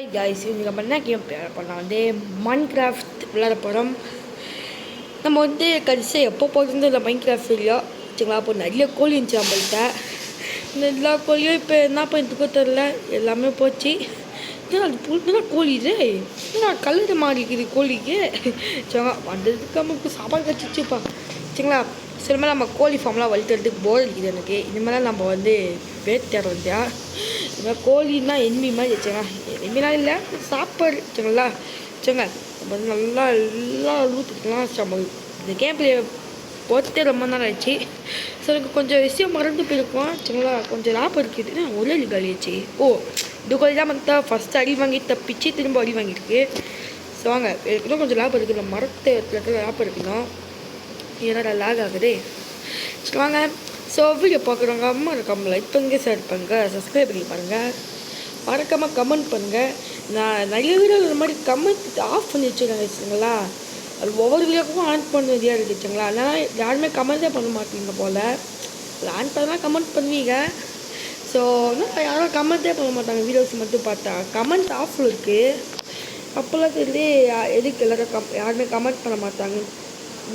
Hi guys, இன்றைக்கி நம்ம என்ன கேம் பண்ணலாம் மைன்கிராஃப்ட் விளையாட போகிறோம். நம்ம கடைசியாக எப்போ போகிறது இல்லை மைன்கிராஃப்ட் வீடியோ சரிங்களா. அப்போ நிறைய கோழி இருந்துச்சு நம்மள்கிட்ட. இந்த எல்லா கோழியும் இப்போ என்ன பண்ணிட்டுக்கோ தெரில, எல்லாமே போச்சு. அது புதுனா கோழி இது கலர் மாறி இருக்குது கோழிக்கு. சரிங்களா, வந்ததுக்கு நமக்கு சாப்பாடு கச்சிச்சுப்பா சரிங்களா. சிலமே நம்ம கோழி ஃபார்ம்லாம் வளர்த்துறதுக்கு போர் இருக்குது எனக்கு. இனிமேல் நம்ம வேட்டை வந்தியா இந்த கோழின்னா என்மி மாதிரி வச்சுங்க. என்மிலாம் இல்லை, சாப்பாடு வச்சுங்களா. வச்சுங்க நம்ம நல்லா எல்லாம் ஊற்றுக்கலாம். நம்ம இந்த கேம்ப்ல போட்டே ரொம்ப நாள் ஆச்சு. ஸோ எனக்கு கொஞ்சம் விஷயம் மறந்து போயிருக்கோம் வச்சுங்களா. கொஞ்சம் லாபம் இருக்குது. ஒரே காலி ஆச்சு. இது கோழி தான் மற்ற ஃபஸ்ட்டு அடி வாங்கி தப்பிச்சு திரும்ப அடி வாங்கியிருக்கு. ஸோ வாங்க, எனக்குதான் கொஞ்சம் லாபம் இருக்குது. நம்ம மரத்தை லாபம் இருக்கணும். ஏன்னா லாக் ஆகுது. சரி வாங்க. ஸோ வீடியோ பார்க்குறவங்க அம்மா இருக்காமல் லைக் பண்ணுங்க, ஷேர் பண்ணுங்கள், சப்ஸ்கிரைப் பண்ணி பாருங்கள், மறக்காமல் கமெண்ட் பண்ணுங்கள். நான் நிறைய வீடியோ இந்த மாதிரி கமெண்ட் ஆஃப் பண்ணி வச்சுருக்காங்க வச்சுங்களா. அது ஒவ்வொரு வீடியோக்கும் ஆன் பண்ணதியாக இருக்குச்சுங்களா. அதனால் யாருமே கமெண்ட்டே பண்ண மாட்டீங்க போல். ஆன் பண்ணலாம் கமெண்ட் பண்ணுவீங்க. ஸோ யாரும் கமெண்ட்டே பண்ண மாட்டாங்க. வீடியோஸ் மட்டும் பார்த்தா கமெண்ட் ஆஃபில் இருக்குது. அப்போல்லாம் தெரிஞ்சு எதுக்கு எல்லோரும் யாருமே கமெண்ட் பண்ண மாட்டாங்க.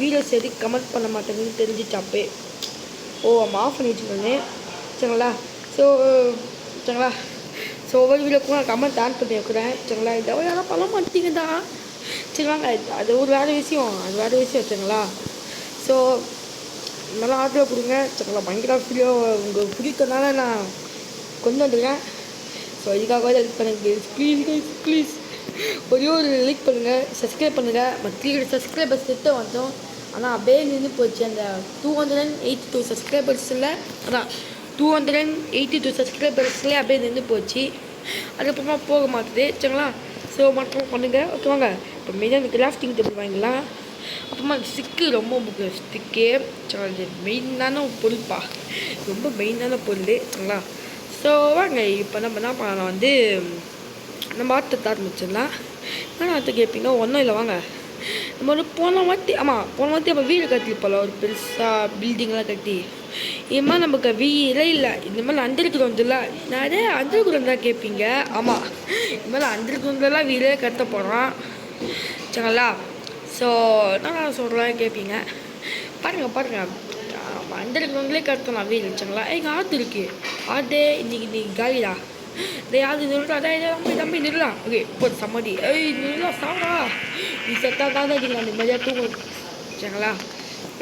வீடியோஸ் எதுக்கு கமெண்ட் பண்ண மாட்டாங்கன்னு தெரிஞ்சிச்சாப்பே. நம்ம ஆஃப் பண்ணி வச்சுருந்தேன் சரிங்களா. சரிங்களா. ஒவ்வொரு வீடியோக்கும் நான் கமெண்ட் ஆன் பண்ணி வைக்கிறேன் சரிங்களா. இதை யாரும் பண்ண மாட்டீங்கதா சரி வாங்க. அது ஒரு வேறு விஷயம், வச்சுங்களா. ஸோ நல்லா ஆர்டர் கொடுங்க சரிங்களா. மைன்கிராஃப்ட் வீடியோ உங்களுக்கு பிடிக்கிறதுனால நான் கொண்டு வந்துடுறேன். ஸோ இதுக்காக லைக் பண்ணுங்க ப்ளீஸ் ஒரே ஒரு லைக் பண்ணுங்கள், சப்ஸ்கிரைப் பண்ணுங்கள். மற்ற சப்ஸ்கிரைபர்ஸ் கிட்ட வந்தோம், ஆனால் அப்படியே நின்று போச்சு. அந்த 282 சப்ஸ்கிரைபர்ஸில் அதான் 282 சப்ஸ்கிரைபர்ஸ்லேயே அப்படியே நின்று போச்சு. அதுக்கப்புறமா போக மாட்டுது சரிங்களா. ஸோ மட்டும் பண்ணுங்கள் ஓகே. வாங்க இப்போ மெயினாக கிராஃப்டிங் டேபிள் வாங்கிக்கலாம். அப்புறமா ஸ்டிக்கு ரொம்ப முக்கியம். ஸ்டிக்கே சரி மெயினான பொருள்ப்பா, ரொம்ப மெயினான பொருள் சரிங்களா. ஸோ வாங்க இப்போ நம்ம என்ன பண்ணலாம் நம்ம ஆட்டத்தை ஆரம்பிச்சிடலாம். என்ன ஆட்டத்தை கேட்பீங்க? ஒன்றும் இல்லை வாங்க. நம்ம போன வாட்டி நம்ம வீடு கட்டிப்போல ஒரு பெருசாக பில்டிங்லாம் கட்டி. இது மாதிரி நமக்கு வீடே இல்லை. இந்த மாதிரி அண்டர் கிரவுண்ட் இல்லை. நிறைய அண்டர் கிரவுண்ட் தான் கேட்பீங்க. ஆமாம், இது மாதிரி அண்டர் கிரவுண்டெல்லாம் வீடே கட்ட போகிறோம் சரிங்களா. ஸோ நான் சொல்கிறேன் கேட்பீங்க. பாருங்கள் அண்டர் கிரவுண்ட்லேயே கட்டலாம் வீடு சரிங்களா. எங்கள் ஆற்று இருக்குது. ஆட்டே இன்னைக்கு காலிடா. யாரு நிறுத்தா? தம்பி நிறுலாம். ஓகே இப்போ சம்மதி. நிறுலா சாவா. நீ செத்தா தான் அந்த மாதிரியாக தூங்க சரிங்களா.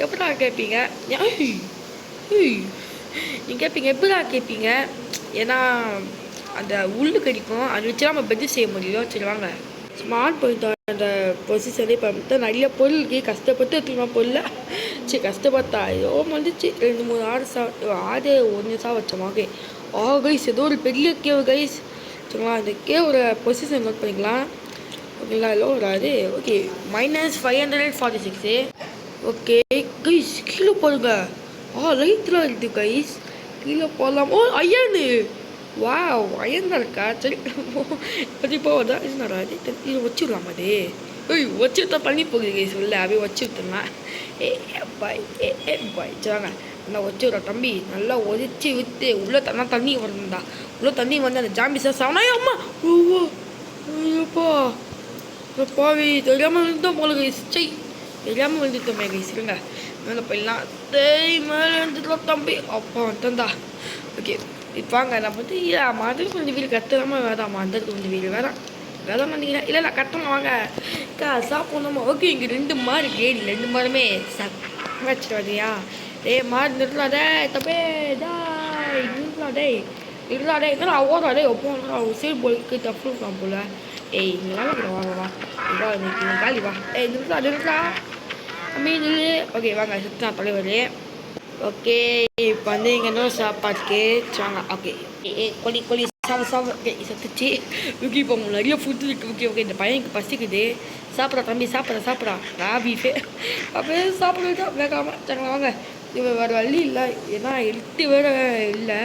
எப்படா கேட்பீங்க? நீங்கள் கேட்பீங்க எப்படா கேட்பீங்க? ஏன்னா அந்த உள்ளு கடிக்கும், அதை வச்சு நம்ம பெட்டு செய்ய முடியும். சரி வாங்க. ஸ்மார்ட் பாயிண்ட் அந்த பொசிஷனே பார்த்து நிறைய பொருளுக்கு கஷ்டப்பட்டு எடுத்துக்கணும். பொருள் சரி கஷ்டப்பட்டா ஏதோ வந்துச்சு. 2-3 ஆடு 1 வச்சோமா. ஓகே கைஸ், ஏதோ ஒரு பெரிய கேவ் கைஸ் சரிங்களா. இந்த கேவோட பொசிஷன் நோட் பண்ணிக்கலாம் ஓகேங்களா. எல்லோ வராது. ஓகே -546. ஓகே கைஸ் கீழே போடுங்க. லைட்டில் இருக்குது கைஸ், கீழே போடலாம். ஐயனு வா அயன் தான் இருக்கா. சரி பற்றி போவதா வராது. இது வச்சுடலாம். அது வச்சுட்டா பண்ணி போகுது கைஸ். உள்ள அப்படியே வச்சு விட்டுலாம். பாய் சரிவாங்க. நல்லா வச்சு விட்றா தம்பி. நல்லா ஒதிச்சு விட்டு உள்ளே தண்ணி வரணும்டா. உள்ளே தண்ணி வந்து அந்த ஜாம்பிஸாக சாப்பினா அம்மா ஐயோப்பா பாவி தெரியாமல் விழுந்தோம் போல கைஸ். தெரியாமல் விழுந்துட்டோமே கைஸ். இருங்க மேலே போயிடலாம். மேலே வந்துட்டோம் தம்பி. அப்பா வந்துட்டா. ஓகே இப்போ வாங்க. நம்ம மாதிரி கொஞ்சம் வீடு கட்டலாமல் வேதாம்மா. அந்த கொஞ்சம் வீடு வேதான் நினைக்கிறேன். இல்லை கட்டலாம் வாங்க சாப்பிடணுமா. ஓகே இங்கே 2 மாடு கேடி 2 மாடுமே வச்சுருவாதியா. மாடு நிறுத்தாடே தப்பே நிறுத்தாடே என்னடா ஓடாடே ஒப்போ சீர் போலுக்கு தப்பு இருக்கான் போல. இங்கெல்லாம் வாங்கவா காலி வா. நிறுத்தா மீன். ஓகே வாங்க சுத்தா தலைவர். ஓகே இப்போ இங்கே என்ன சாப்பாட்டுக்கு வாங்க. ஓகே கோழி ஓகே சத்துச்சு. ஓகே இப்போ நிறைய ஃபுட்டு இருக்குது. ஓகே இந்த பையனுக்கு பசிக்குது. சாப்பிட்றா தம்பி சாப்பிட்றா பீஃபே அப்படியே சாப்பிட வேகாமல் சரிங்களா. வாங்க இப்போ வேறு வழி இல்லை, ஏன்னா ஹெல்த்து வேறு இல்லை.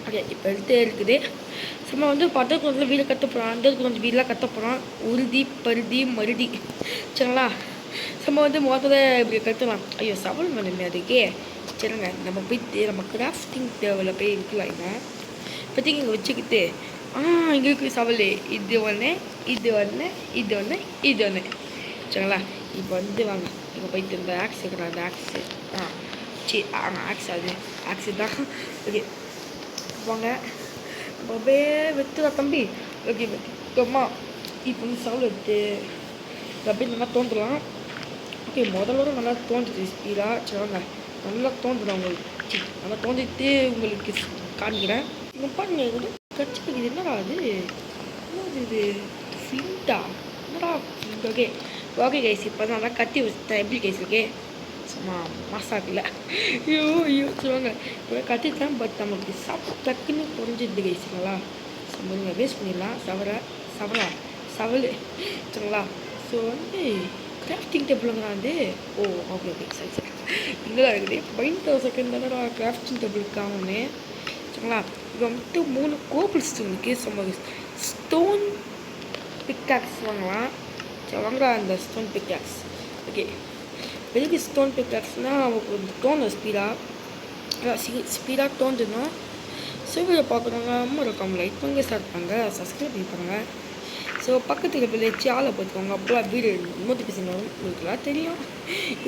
ஓகே இப்போ ஹெல்த்தே இருக்குது. சும்மா பட்டர் கொஞ்சம் வீடு கட்ட போகிறோம். அந்த கொஞ்சம் வீடெலாம் கட்ட போகிறோம். உறுதி பருதி மருதி சரிங்களா. சும்மா முதல்ல இப்படி கட்டலாம். ஐயோ சவால் பண்ணுமே அதுக்கே. சரிங்க நம்ம போயிட்டு நம்ம கிராஃப்டிங் தேவையில் போய் இருக்கலாம். இப்போதைக்கு இங்கே வச்சுக்கிட்டு இங்கே இருக்குது சவல். இது ஒன்று, இது ஒன்று, இது ஒன்று, இது ஒன்று. சரிங்களா? இப்போ வந்து வாங்க இங்கே போயிட்டு இந்த ஆக்ஸ் இருக்கிற அந்த ஆக்ஸு ஆக்ஸ் அது ஆக்ஸு தான். ஓகே வாங்க அப்படியே வெத்துடா தம்பி. ஓகே அம்மா இப்போ வந்து சவல் எடுத்து அப்படியே நல்லா தோன்றலாம். ஓகே முதல்ல நல்லா தோன்றுது ஸ்பீடாக. சரி வாங்க நல்லா தோன்றுடும் உங்களுக்கு. நல்லா தோன்றிட்டு உங்களுக்கு காண்கிறேன். இங்கே பாருங்க இது கட்சி இது என்னடா அது என்னது இது ஃபிளிண்டா என்னடா ஃபிளிண்ட். ஓகே ஓகே கைஸ் இப்போ நல்லா கத்தி வச்சுட்டேன். எப்படி கைஸ் ஓகே சும்மா மாசாக்கில்ல. ஐயோ சொல்லுவாங்க இப்போ கத்திட்டேன். பட் நமக்கு சாப்பிட்டு டக்குன்னு குறைஞ்சிடுது கைஸுங்களா. நம்ம வேஸ்ட் பண்ணிடலாம். சவல் சரிங்களா. ஸோ வந்து கிராஃப்டிங் டேபிளுங்களா வந்து ஓகே சரி இங்கே தான் இருக்குது. 5,000 தானடா கிராஃப்டிங் டேபிளுக்கு ஆகுமே. சரிங்களா. இது வந்துட்டு 3 கோபிள் ஸ்டோன் இருக்குது. சும்மா ஸ்டோன் பிக்காக்ஸ் வாங்கலாம். சரி வாங்கலாம் அந்த ஸ்டோன் பிக்காக்ஸ். ஓகே எதுக்கு ஸ்டோன் பிக்காக்ஸ்னால் அவங்களுக்கு தோணும் ஸ்பீடாக தோன்றணும். சிவரை பார்க்குறவங்க அம்மா இருக்காங்க லைக் பண்ணி இருப்பாங்க, சப்ஸ்கிரைப் பண்ணிப்பாங்க. ஸோ பக்கத்தில் வச்சு ஆளை பார்த்துக்கோங்க. அப்போலாம் வீடு நோட்டிஃபிகேஷன் வரும். உங்களுக்குலாம் தெரியும்.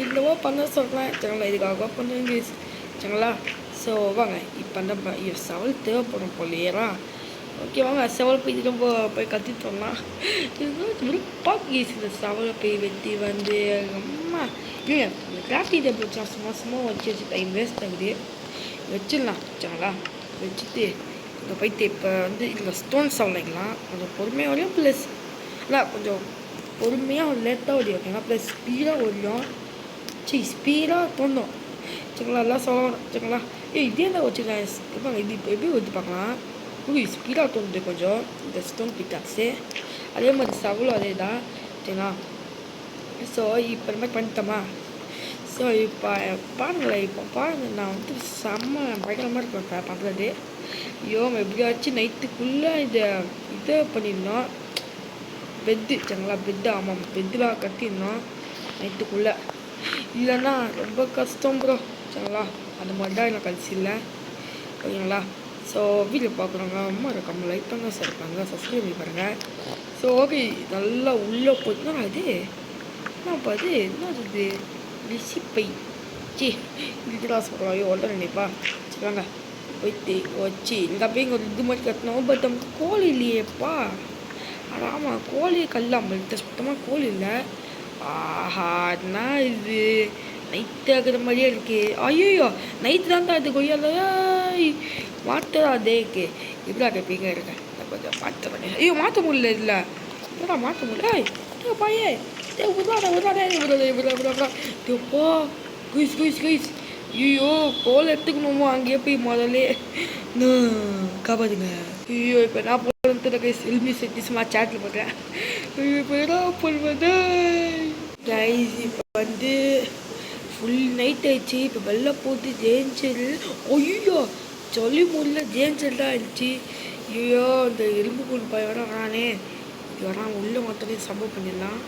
என்னவோ பண்ண சொல்கிறேன். சரிங்களா. இதுக்காக பண்ணுங்க சரிங்களா. ஸோ வாங்க இப்போ அந்த சவல் தேவைப்படும் போலையேரா. ஓகே வாங்க செவல் போய் ரொம்ப போய் கத்திட்டு வரலாம். இது பார்க்க இந்த சவலை போய் வெட்டி வந்து அம்மா இல்லைங்க இந்த கிராஃப்டிங் டேபிள் வச்சா சும்மா வச்சு டைம் வேஸ்ட் ஆகுது. வச்சிடலாம் சரிங்களா. வச்சுட்டு இங்கே போயிட்டு இப்போ வந்து இதில் ஸ்டோன் சவலைங்களாம் கொஞ்சம் பொறுமையாக வரையும் ப்ளஸ் இல்லை கொஞ்சம் பொறுமையாக லேட்டாக வரையும் ஓகேங்களா. ப்ளஸ் ஸ்பீடாக வரையும் ஸ்பீடாக தோணும் சரிங்களா. எல்லாம் சொல்லணும் சரிங்களா. இதே தான் வச்சுக்கலாம். இது இப்போ எப்படி வச்சு பார்க்கலாம். ஸ்பீடாக தோணுது கொஞ்சம் இந்த ஸ்டோன் பிக்காக்ஸு. அதே மாதிரி சவலும் அதே தான் சரிங்களா. ஸோ இப்போ இந்த மாதிரி பண்ணிட்டோமா. ஸோ இப்போ பாருங்களேன் நான் வந்து செம்ம பயங்கரமாக இருக்கேன் பண்ணுறது. ஐயோ எப்படியாச்சும் நைட்டுக்குள்ளே இதை பண்ணிடணும். பெட்டு சரிங்களா. பெட்டு ஆமாம் பெட்டுலாம் கட்டிடணும் நைட்டுக்குள்ளே. இல்லைன்னா ரொம்ப கஷ்டம் ப்ரோ சரிங்களா. அந்த மாதிரி தான் எனக்கு கழிச்சு இல்லை ஓகேங்களா. ஸோ வீடியோ பார்க்குறவங்க அம்மா இருக்காம லைக் பண்ண இருப்பாங்க, சப்ஸ்கிரைப் பண்ணி பாருங்கள். ஸோ ஓகே நல்லா உள்ளே போச்சுன்னா அது என்னப்பா அது என்னது ரெசிப்பை இதுதான் சொல்கிறோம். ஐயோ ஒன்றை நினைப்பா சரி வாங்க போயிட்டு வச்சு இந்த அப்படியே ஒரு இது மாதிரி கட்டணும். பட் நமக்கு கோழி இல்லையேப்பா. அது ஆமாம் கோழி கல்லாமல் சுத்தமாக கோழி இல்லை. என்ன இது நைட்டு ஆகுற மாதிரியே இருக்கு. ஐயோ நைட்டு தான் இது கொய்யால மாற்றதா அதேக்கு இப்படா கேட்பீங்க இருக்கேன் கொஞ்சம் மாற்ற பண்ணி. ஐயோ மாற்ற முடியல இல்லை இப்படா மாற்ற முடியல பையே விடாப்பா குயிஸ். ஐயோ கோல் எடுத்துக்கணுமோ அங்கேயே போய் முதல்ல காப்பாதுங்க. ஐயோ இப்போ நான் போகிறது கைஸ் எல்மி செட்டி சும்மா சேட்டில் போட்டேன். ஐயோ இப்போ என்ன பண்ணுவது கைஸ். இப்போ வந்து ஃபுல் நைட் ஆயிடுச்சு. இப்போ வெள்ளை போட்டு ஜேஞ்சல் ஐயோ சொல்லி முடியல ஜேஞ்சல் தான் ஆயிடுச்சு. ஐயோ இந்த எறும்பு கூண்டு போய் வர வரானே இது வரான் உள்ளே மொத்தமே சம்பவம் பண்ணிடலாம்.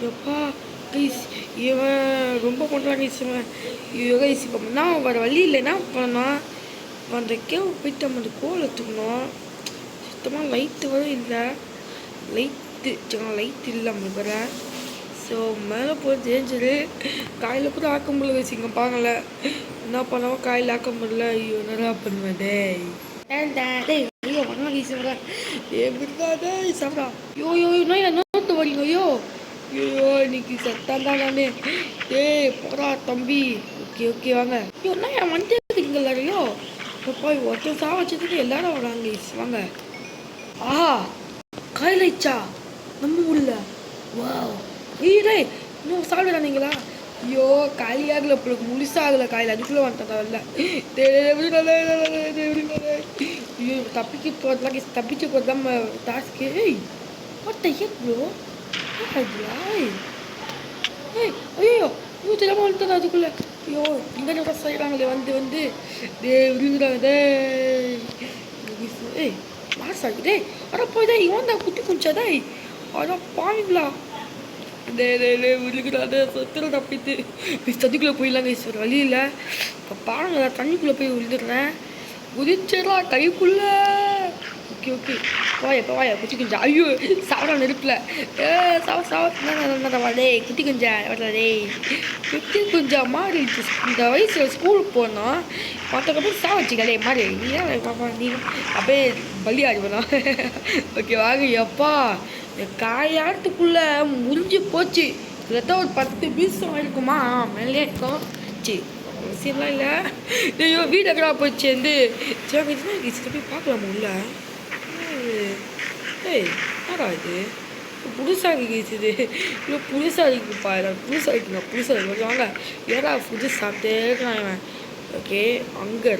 எப்பா கைஸ் இவன் ரொம்ப பண்ணுறான் கைஸ் இவன். ஐயோ கைஸ் இப்போ நான் வர வழி இல்லை என்ன பண்ணான். அந்த கேவ் போயிட்டு நம்ம அந்த கோல் எடுத்துக்கணும். சுத்தமாக லைட்டு வர இல்லை. லைட்டு லைட் இல்லை நம்மளுக்கு வர. ஸோ மேலே போய் டேஞ்சரு. காயில் கூட ஆக்க முடியல கைஸ். இங்கே பாக்கல என்ன பண்ணாமல் காயில் ஆக்க முடியல. ஐயோ என்னடா பண்ணுவேன் டேய் ஐயோ வரலாம் கைஸ் வர எப்படிதான் டேய் சாப்பிடா. ஐயோ நோட்டு வரீங்க. ஐயோ இன்னைக்கு சத்தான் தான் நானே. போடா தம்பி. ஓகே வாங்க. ஐயோ என்ன என் வண்டி இருக்குங்க எல்லாரையோ போய் ஒருத்தர் சா வச்சதுக்கு எல்லாரும் வராங்க கைஸ் வாங்க. காயில் ஆயிடுச்சா நம்ம ஊரில். வா டேய் இன்னும் சாப்பிடுறானீங்களா. ஐயோ காலி ஆகலை உங்களுக்கு முழுசாகலை காயில் அதுக்குள்ளே வந்துட்டா ஐயோ தப்பிச்சு போகிறதுலாம் டாஸ்க்கு. ப்ரோ ஐயோ தெரியாமல் வந்துட்டா அதுக்குள்ளே. ஐயோ இங்கே செய்கிறாங்களே வந்து விழுங்குறாங்க. மாசாகி அட போய் இவன் தான் குட்டி குடிச்சாதே அதான் பாவீங்களா. விழுகிறாத சொத்துல தப்பித்து தண்ணிக்குள்ளே போயிடலாம் கைஸ் ஒரு வழி இல்லை இப்போ பாருங்க தண்ணிக்குள்ளே போய் விழுந்துடுறேன் குதிச்சிடா கைக்குள்ள ஓகே ஓகே வாயா குட்டி குஞ்சா ஐயோ சாவடா நெருப்பில் சாவ டே குட்டி குஞ்சா வரல டேய் குட்டி குஞ்சா மாறி இந்த வயசில் ஸ்கூலுக்கு போனோம் மற்றக்கப்புறம் சாவச்சிக்கலே மாறி நீ பாப்பா நீ அப்படியே பலியாடுவனா ஓகே வாங்க எப்பா இந்த காயாட்டுக்குள்ளே முடிஞ்சு போச்சு இதில் ஒரு 10 பீஸும் இருக்குமா மேலே இருக்கும் சரி அவசியம்லாம் இல்லை ஐயோ வீடு எங்கடா போச்சு வந்து சரி போய் பார்க்கலாமா உள்ள ஏய் யாரா இது புதுசாக கேசுது இல்லை புதுசாக இருக்குப்பா புதுசாக இருக்கு வாங்க ஏடா புதுசாக தேடுறான் ஓகே அங்கே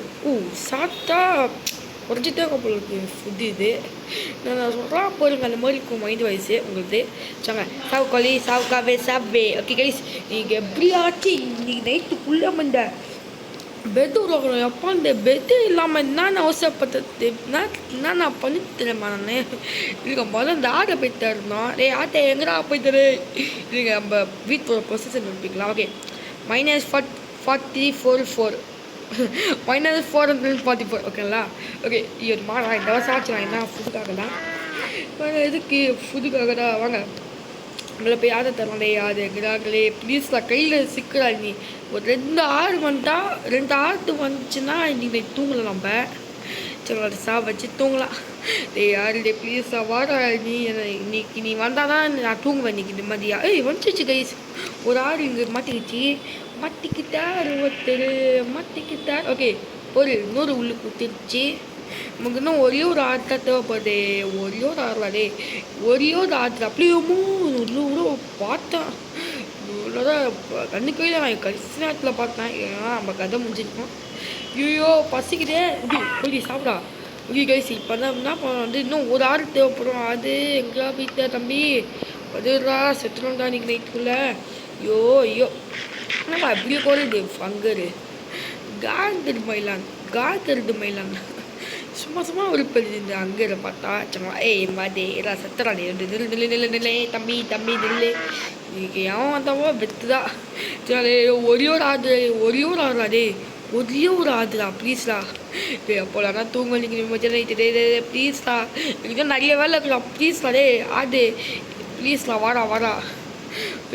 சாப்பிட்டா குறைச்சிட்டே போல இருக்கு ஃபுட்டு இது நான் சொல்கிறேன் போயிருங்க அந்த மாதிரி இருக்கும் மைண்ட் வைஸு உங்களுக்கு சொங்க சாவு கோழி சாவே ஓகே கைஸ் நீங்கள் எப்படி ஆச்சு இன்னைக்கு நைட்டுக்குள்ளே இந்த பெட்டு உருவாக்கணும் எப்போ இந்த பெட்டு இல்லாமல் என்னென்ன அவசரப்பட்டது என்ன பண்ணிட்டுமா நான் இல்லைங்க முதல்ல இந்த ஆட்டை போய் தரணும் ஆட்டை எங்கடா போய் தரு இல்லைங்க நம்ம வீட்டோட ப்ரொசஸர் நினைப்பிக்கலாம் ஓகே -4444 -444 ஓகேங்களா ஓகே இது மாடா இந்த வருஷம் ஆச்சு நான் என்ன ஃபுட்டுக்காக தான் எதுக்கு ஃபுட்டுக்காக தான் வாங்க நம்மளை போய் யாரை தரலே அது எங்கிறாங்களே ப்ளீஸ்ல கையில் சிக்கிறா நீ ஒரு 2 ஆறு வந்துட்டா 2 ஆறு வந்துச்சுன்னா இன்னைக்கு தூங்கலை நம்ம சரி வச்சு தூங்கலாம் யாரு ப்ளீஸா வாடா இன்னைக்கு நீ வந்தால் தான் நான் தூங்குவேன் இன்னைக்கு நிம்மதியா வந்துச்சு கைஸ் ஒரு ஆறு இங்கே மாட்டிக்கிட்டார் ஓகே ஒரு 100 உள்ளு குத்திருச்சு நமக்கு இன்னும் ஒரே ஒரு ஆட்டை தேவைப்படுது ஒரே ஒரு ஆறுலாடே அப்படியே கூட பார்த்தேன் இவ்வளோதான் கண்ணுக்கு நான் கடைசி நேரத்தில் பார்த்தேன் ஏன்னா நம்ம கதை முடிஞ்சிருக்கோம் ஐயோ பசிக்குதே ஓகே சாப்பிடா ஓகே கைஸ் இப்போ தான் என்ன வந்து இன்னும் ஒரு ஆறு தேவைப்படும் அது எங்கேயா போயிட்டா தம்பி அதுடா செத்துறோம்டா இன்னைக்கு நைட்டுக்குள்ளே ஐயோ என்னப்பா அப்படியே கோருது ஃபங்கரு காய்கருது மயிலான் சும்மா ஒரு இந்த அங்கே பார்த்தா மாதே எல்லாம் சத்துறானே நில்லை தம்பி நில்லு இன்னைக்கு எவன் வந்தாவோ வெத்துதா சரி ஒரே ஒரு ஆடுறாடே ஒரே ஒரு ஆடுடா ப்ளீஸ்டா எப்போலாம்னா தூங்க நிற்கணும் ப்ளீஸ்டா எனக்கு நிறைய வேலை இருக்கலாம் ப்ளீஸ்டா டே ஆடு ப்ளீஸ்டா வாடா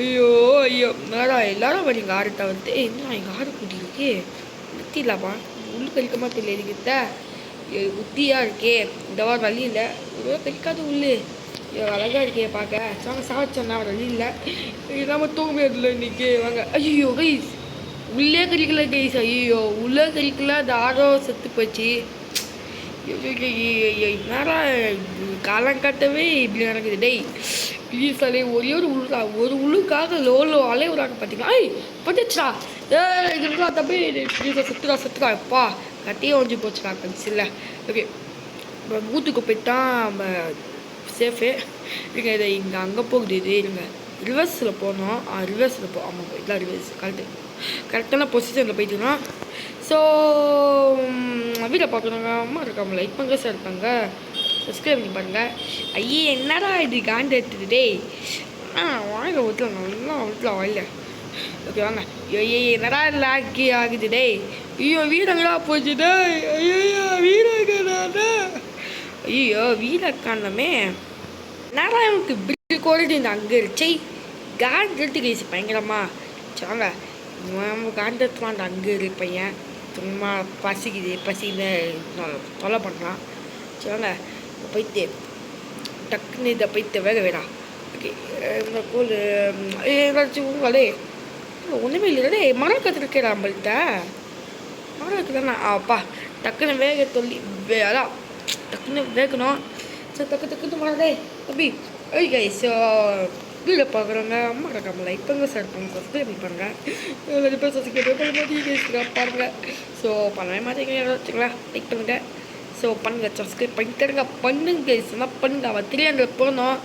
ஐயோ மேடா எல்லாரும் வரீங்க ஆடு தவிர்த்து என்ன எங்கள் ஆடு கூட்டி இருக்கே நிறுத்திடலாமா உள்ளு கழிக்கமா தெரியல எதுக்கிட்ட புத்தியாக இருக்கே இந்த வாரம் வழி இல்லை ஒரு கழிக்காது உள்ளு அழகாக இருக்கே பார்க்க சாவச்சோன்னா வழி இல்லை இல்லாமல் தூங்க முடியாதுல்ல இன்னைக்கு வாங்க ஐயோ கைஸ் உள்ளே கழிக்கல கைஸ் உள்ளே கழிக்கல அந்த ஆடோ செத்து போச்சு என்னடா காலம் காட்டவே இப்படி நடக்குது டேய் ப்ளீஸ் அலே ஒரு உள்ளுக்காக லோ அலைவுறாங்க பார்த்தீங்களா பட்டுச்சா இதெல்லாம் தம்பி சுத்துறா எப்பா கட்டியே ஒஞ்சி போச்சுடா கன்சில்ல ஓகே இப்போ ஊத்துக்கு போய்ட்டான் நம்ம சேஃபு இல்லைங்க இதை இங்கே அங்கே போகுது இது இல்லைங்க ரிவர்ஸில் போனோம் ரிவர்ஸில் ஆமாம் இதெல்லாம் ரிவர்ஸ் கரெக்டான பொசிஷனில் போயிட்டுருக்கோம் ஸோ வீட்டில் பார்க்குறவங்க அம்மா இருக்காங்க லைக் பண்ணுங்க சார் இருப்பாங்க சப்ஸ்கிரைப் பண்ணி பாருங்கள் ஐயே என்னடா இது காண்டு எடுத்துட்டு டேய் வாங்க ஊற்றலாம் வாயில ஓகே வாங்க என்னடா லாக்கி ஆகுது டேய் வீரங்களா போச்சு டேய் வீரக்காண்டமே என்னடா எனக்கு இப்படி கோரிட்டு இந்த அங்கே இருச்சை காண்டு எடுத்து கேசி பயங்கரமா வாங்க காண்டு எடுத்துவான் அங்கே இரு பையன் சும்மா பசின்னு தொலை பண்ணலாம் வாங்க போய்த்து டக்குன்னு இதை போய்த்து வேணாம் ஓகே இந்த கோல் ஏதாச்சும் உங்களே ஒன்றுமே இல்லை மரம் கற்றுருக்கேன் நம்மள்கிட்ட மரம் இருக்குதாண்ணா அப்பா டக்குன்னு வேக சொல்லி அதான் டக்குன்னு வேகணும் ஸோ டக்குன்னு மாறே தம்பி ஓகே ஸோ வீடியோ பார்க்குறவங்க அம்மா இருக்காம லைக் பண்ணுங்க சார் பண்ணுங்க சப்ஸ்கிரைப் பண்ணுறாங்க நிறைய பேர் சப்ஸ்கிரைப் பண்ண மாட்டேங்க பாருங்கள் ஸோ பண்ணவே மாட்டேங்க வச்சுங்களா லைக் பண்ணுங்கள் ஸோ பண்ணுங்கள் சப்ஸ்கிரைப் பண்ணிட்டுருங்க பண்ணுங்க சொன்னால் பண்ணுங்க அவன் 300 போனோம்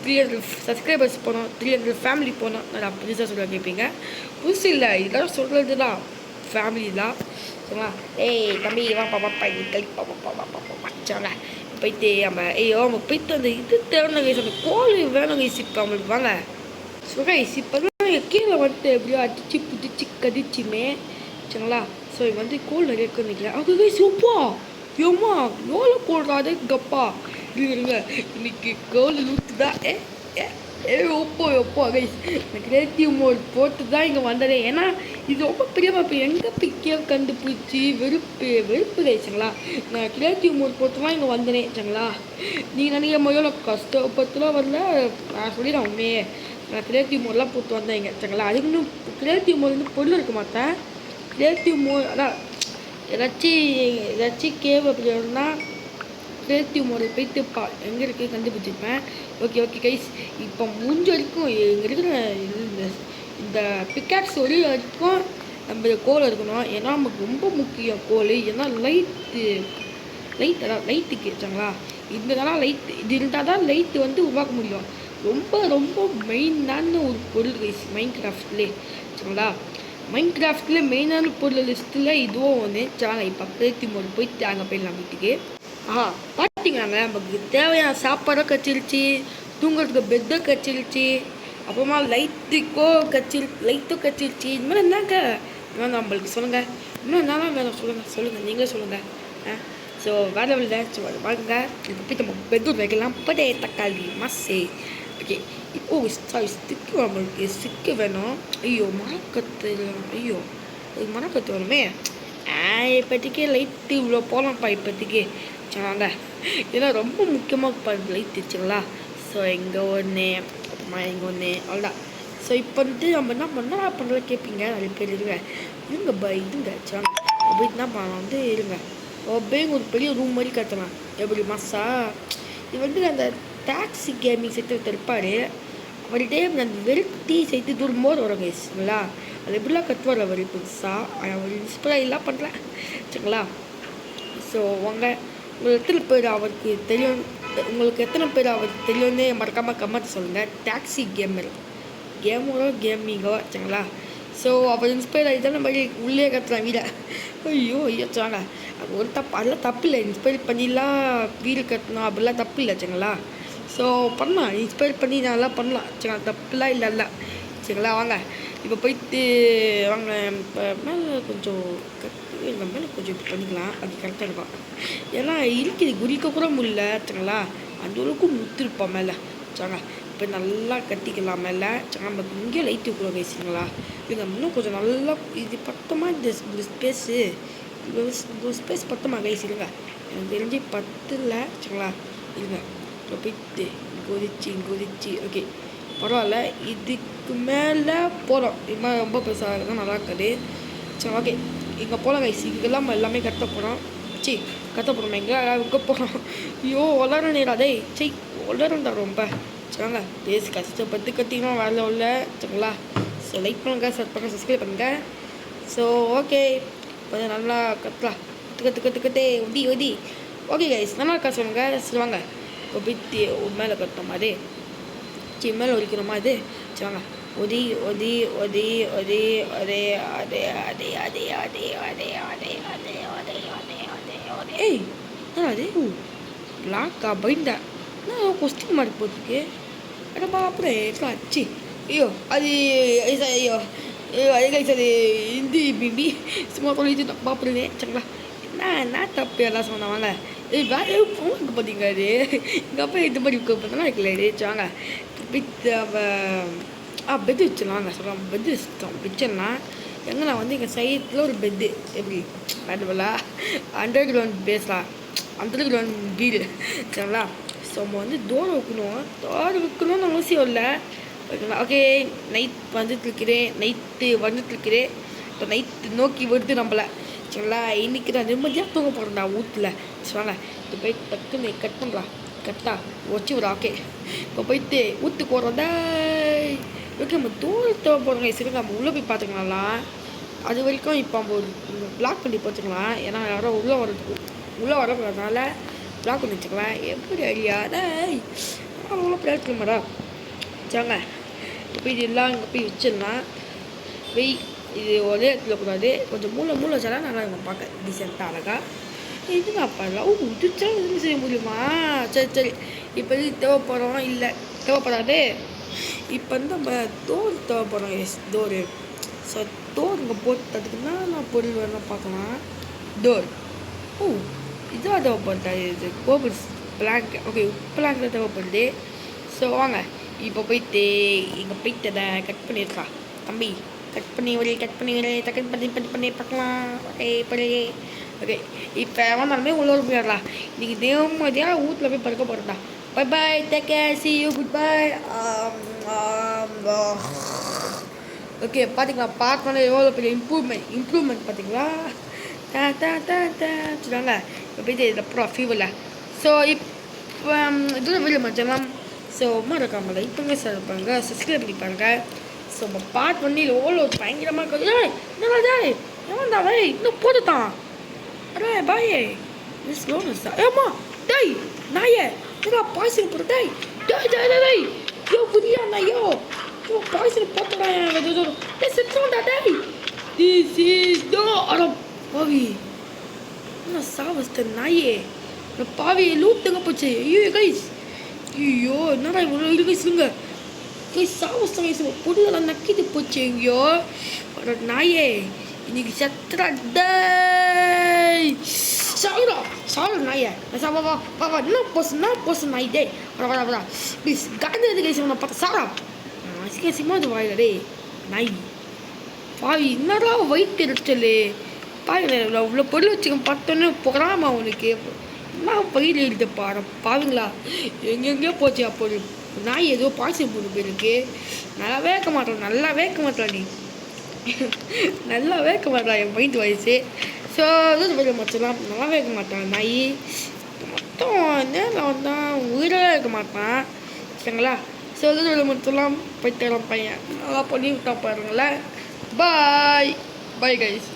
300 சப்ஸ்கிரைபர்ஸ் போனோம் 300 ஃபேமிலி போனோம் நல்லா புதுசாக சொல்ல கேட்பீங்க புதுசு இல்லை இதெல்லாம் சொல்கிறது தான் ஃபேமிலி தான் சரிங்களா தம்பி பாப்பா வச்சாங்க போயிட்டு நம்ம அவங்க போயிட்டு அந்த இது தேவையான கைஸ் அந்த கோழி வேணும் கைஸ் இப்போ அவங்களுக்கு வாங்க ஸோ கைஸ் இப்போ தான் கீழே வந்துட்டு எப்படியோ அடிச்சு புடிச்சு கடிச்சுமே சரிங்களா. ஸோ இங்கே வந்து கோல் நிறைய இருக்குன்னு நினைக்கிறேன். அது கைஸ் எப்பா ஏம்மா எவ்வளோ போடுறாது கப்பா இருங்க இன்னைக்கு கோல் ஊற்று தான் எப்போ கைஸ் இந்த கிரியேட்டிவ் மோட் போட்டு தான் இங்கே வந்ததே. ஏன்னா இது ரொம்ப பெரிய இப்போ எங்கே பிக்கியோ கண்டுபிடிச்சி வெறுப்பு கைச்சுங்களா. நான் கிரியேட்டிவ் மோட் போட்டு தான் இங்கே வந்தனே சரிங்களா. நீங்கள் நினைக்கிற மாதிரியோ நான் கஷ்டப்பட்டுலாம் வரல, நான் சொல்லிடுறேன் உண்மையே. நான் கிரியேட்டிவ் மோட்லாம் போட்டு வந்தேன் இங்கே சரிங்களா. அதுக்கு இன்னும் கிரியேட்டிவ் மோட் வந்து பொருள் இருக்க மாட்டேன். கிரியேட்டிவ் மோட் அதான் ஏதாச்சும் கேவ் அப்படி இருந்தால் கிரியேட்டிவ் மோடில் போயிட்டு எங்கே இருக்குது கண்டுபிடிச்சிருப்பேன். ஓகே கைஸ் இப்போ முடிஞ்ச வரைக்கும் இங்கே இருக்கிற இந்த பிக்காக்ஸ் ஒரு வரைக்கும் நம்ம கோல் இருக்கணும். ஏன்னா நமக்கு ரொம்ப முக்கியம் கோல். ஏன்னா லைட்டுக்கு வச்சாங்களா. இதனால இது இருந்தால் தான் லைட்டு வந்து உருவாக்க முடியும். ரொம்ப மெயினான ஒரு பொருள் கைஸ் மைண்ட் கிராஃப்ட்லேயே சரிங்களா. மைண்ட் கிராஃப்ட்ல மெயினான பொருள் லிஸ்ட்டில் இதுவும் ஒன்று சாங்க. இப்போ கிரியேட்டிவ் மோட் போயிட்டு அங்கே போயிடலாம் வீட்டுக்கு. பார்த்தீங்களாங்க நமக்கு தேவையான சாப்பாடும் கச்சிருச்சு, தூங்குறதுக்கு பெட்டோ கச்சிருச்சு, அப்புறமா லைட்டும் கச்சிருச்சு. இது மாதிரி என்னங்க வேணும் நம்மளுக்கு சொல்லுங்கள். இன்னும் என்னதான் வேணும் சொல்லுங்கள் நீங்களே சொல்லுங்கள். ஸோ வேலை இல்லை வாங்க இது போய் நம்ம பெட்ரூம் வைக்கலாம். படே தக்காளி மசே ஓகே. இப்போ ஸ்டிக்கு நம்மளுக்கு ஸ்டிக்கு வேணும். மரக்கத்து வேணுமே. இப்போதைக்கு லைட்டு இவ்வளோ போகலாம்ப்பா இப்போதைக்கு சொன்னாங்க. ஏன்னா ரொம்ப முக்கியமாக லைட் வச்சுங்களா. ஸோ இங்கே ஒன்று அப்புறமா இங்கே ஒன்று அவ்வளோதான். ஸோ இப்போ வந்துட்டு நம்ம என்ன பண்ணுறது கேட்பீங்க நிறைய பேர் இருங்க சொன்னாங்க. அப்படி என்ன பண்ணலாம் வந்து இருங்க அப்படியே ஒரு பெரிய ரூம் மாதிரி கட்டலாம். எப்படி மாசா இது வந்து அந்த டாக்ஸி கேமிங் செட்டு இருப்பார். அவர்கிட்டே அந்த வெறுட்டி சேர்த்து தூரம்போது வரும் கைஸுங்களா. அது எப்படிலாம் கட்டுவார் அவர் புதுசாக அவர் இன்ஸ்பைர் எல்லாம் பண்ணுறேன் சரிங்களா. ஸோ உங்களுக்கு எத்தனை பேர் அவருக்கு தெரியும்னு மறக்காமல் கமெண்ட் சொல்லுங்கள். டாக்ஸி கேமிங்கோ சரிங்களா. ஸோ அவர் இன்ஸ்பைர் ஆகி தான் மாதிரி உள்ளே கட்டுறான் வீடை. சொன்னாங்க அது ஒரு அதெல்லாம் தப்பு இல்லை. இன்ஸ்பைர் பண்ணிலாம் வீடு கட்டணும் அப்படிலாம் தப்பு இல்லை சரிங்களா. ஸோ பண்ணலாம் இன்ஸ்பைர் பண்ணி நல்லா பண்ணலாம் சரிங்களா. தப்புலாம் இல்லை சரிங்களா. வாங்க இப்போ போயிட்டு வாங்க இப்போ மேலே கொஞ்சம் இப்படி பண்ணிக்கலாம். அது கரெக்டாக இருக்கும். ஏன்னா இருக்குது குடிக்க கூட முடியல சரிங்களா. அந்த அளவுக்கு முத்திருப்போம் மேலே சரிங்க. இப்போ நல்லா கட்டிக்கலாம் மேலே சரிங்களா. நம்ம இங்கே லைட்டு கூட பேசுங்களா. இது இன்னும் கொஞ்சம் நல்லா இது பத்தமாக இந்த ஸ்பேஸ் பத்தமாக கைசிடுங்க. எனக்கு தெரிஞ்சு 10 இல்லை சரிங்களா. இருங்க இப்போ போயிட்டு குதிச்சு ஓகே பரவாயில்ல. இதுக்கு மேலே போகிறோம். இது மாதிரி ரொம்ப பெருசாக தான் நல்லா இருக்காது சரி. ஓகே இங்கே போகலாம் கைஸ். இங்கெல்லாம் நம்ம எல்லாமே கட்ட போகிறோம். எங்கே போகிறோம். வளர நேராதே வளரும்டா ரொம்ப சரிங்க. பேசி கஷ்டப்பட்டு கட்டிக்கணும் வேலை உள்ள சரிங்களா. ஸோ லைக் பண்ணுங்கள், சப்ஸ்கிரைப் பண்ணுங்கள். ஸோ ஓகே இப்போ நல்லா கட்டலாம். கட்டே ஒதி ஓகே கைஸ் நல்லா இருக்கா சொல்லுங்கள். சரி வாங்க இப்போ பித்தி மேலே கட்டணும் மாதிரி மேலே ஒழிக்கணுமா இது சரி வாங்க. ஒதி ஏய் அது லாக்கா பைண்டா நான் கொஸ்டின் மார்க் போட்டுருக்கு. அடப்பா அப்புறம் ஆச்சு. அது அது ஹிந்தி பிபி சும்மா சொல்லிட்டு நான் பார்ப்புறேன் சரிங்களா. என்ன தப்பு எல்லாம் சொன்னவாங்க. வேறு ஃபோனுக்கு பார்த்தீங்க அது எங்கள் அப்பா இது மாதிரி பார்த்தோன்னா இருக்கல வாங்க பெட்டு வச்சிடலாங்க சொல்கிறோம். பெட்டு வச்சிடலாம். எங்கன்னா வந்து எங்கள் சைட்டில் ஒரு பெட்டு எப்படி வேண்டுவலா அண்டர் கிரவுண்ட் வீடு சரிங்களா. ஸோ நம்ம வந்து டோர் வைக்கணும்னு அவசியம் இல்லை ஓகேங்களா. ஓகே நைட்டு வந்துட்டுருக்கிறேன். இப்போ நைட்டு நோக்கி வருது நம்மளை சரிங்களா. இன்றைக்கி நான் நிம்மதியாக தூங்க போகிறேன்டா வீட்டில் சொல்லுவாங்க. இப்போ போய் டக்குன்னு கட் பண்ணலாம். கட்டா வச்சு விட ஓகே. இப்போ போயிட்டு ஊற்றுக்கு போகிறதா ஓகே. நம்ம தூரத்தை போகிறோங்க சரி. நம்ம உள்ளே போய் பார்த்துக்கலாம். அது வரைக்கும் இப்போ நம்ம ஒரு பிளாக் பண்ணி போச்சுக்கலாம். ஏன்னா யாரும் உள்ளே வரதுனால பிளாக் பண்ணி வச்சுக்கலாம். எப்படி ஐடியாதா அவ்வளோ பிளாக் மேடம் சரிங்க. இப்போ இது எல்லாம் இங்கே போய் வச்சிடலாம். இது ஒரே இடத்துல கூடாது. கொஞ்சம் மூளை வச்சாலும் நல்லா இருக்கும் பார்க்க டீசெண்டாக அழகா. இதுங்க அப்பெல்லாம் உதிச்சா எதுவும் செய்ய முடியுமா. சரி இப்போ இது தேவைப்படும் இல்லை தேவைப்படாது. இப்போ வந்து நம்ம டோர் தேவைப்படும் எஸ் டோரு. ஸோ டோர் இங்கே போட்டதுக்குன்னா நான் பொருள் வேணால் பார்க்கலாம். டோர். ஓ இதான் தேவைப்படுதா? இது கோபுல்ஸ் பிளாங்க். ஓகே பிளாங்க்ல தேவைப்படுது. ஸோ வாங்க இப்போ போயிட்டு இங்கே போயிட்டு அதை கட் பண்ணியிருக்கா தம்பி. கட் பண்ணி டக்குன்னு பண்ணி பார்க்கலாம். ஓகே பழைய ஓகே இப்போ வந்தாலுமே உள்ள போயிடலாம். இன்றைக்கி நிம்மதியாக வீட்டில் போய் படுக்க போகிறதா. Bye bye, take care, C you, good bye. Okay பார்த்தீங்களா, பார்த்தோன்னே எவ்வளோ பெரிய இம்ப்ரூவ்மெண்ட் பார்த்தீங்களா? சொல்லுவாங்க இப்போ போயிட்டு இதில் அப்புறம் ஃபீவரில். ஸோ இப்போ இதோட வீடியோ மச்சலாம். ஸோ மறக்காமல் லைக் பண்ணுங்க, ஷேர் பண்ணுங்க, சப்ஸ்கிரைப் பண்ணி பாருங்கள். ஸோ நம்ம பார்ட் பண்ணி எவ்வளோ பயங்கரமாக இருக்குது. என்னடா ஜாய் ஏமாண்டா வை இன்னும் போட்டுட்டான். அடே பாயே மிஸ் லோனஸ் ஏம்மா டேய் நாயே என்னடா பாய்சன் போட்டு டேய் டேய் டேய் டேய் யோ புதியா நாயோ யோ பாய்சன் போட்டுடா டேய் செத்துடா டேய். திஸ் இஸ் நோ அட பாவி என்ன சாவஸ்த நாயே இந்த பாவி லூட்டுங்க போச்சு. ஐயோ கைஸ் ஐயோ என்னடா இவ்வளோ இருக்கு சொல்லுங்க கைஸ். சாவஸ்த கைஸ் பொருளெல்லாம் நக்கிட்டு போச்சு. ஐயோ நாயே இன்னைக்கு செத்துடா டேய். சாவுடா நாயே வா என்ன போசு நாய் டேய். வரா ப்ளீஸ் காந்தி எது கைஸ் உன்னை பார்த்தா சாரா சிக்கமா அது வாயில டே நாய் பாவி என்னடா வயிற்று எரிச்சல். பாருங்க இவ்வளோ பொருள் வச்சுக்க பார்த்தோன்னே பொறாம அவனுக்கு என்ன பயிர் எழுத பாருங்களா. எங்கெங்கேயோ போச்சு அப்போ நாய் ஏதோ பாய்ச்சல் போட்டு போயிருக்கு. நல்லாவே இருக்க மாட்டான் நீ நல்லாவே இருக்க மாட்டான் என் மைண்ட் வயசு. ஸோ இது மச்சலாம் நல்லாவே இருக்க மாட்டான் நாய் மொத்தம் நேரில் வந்தால் உயிராக இருக்க மாட்டான் சரிங்களா. ஸோ இது மொத்தலாம் போய்ட்டு பையன் நல்லா பண்ணி விட்டா பாருங்களேன். Bye guys.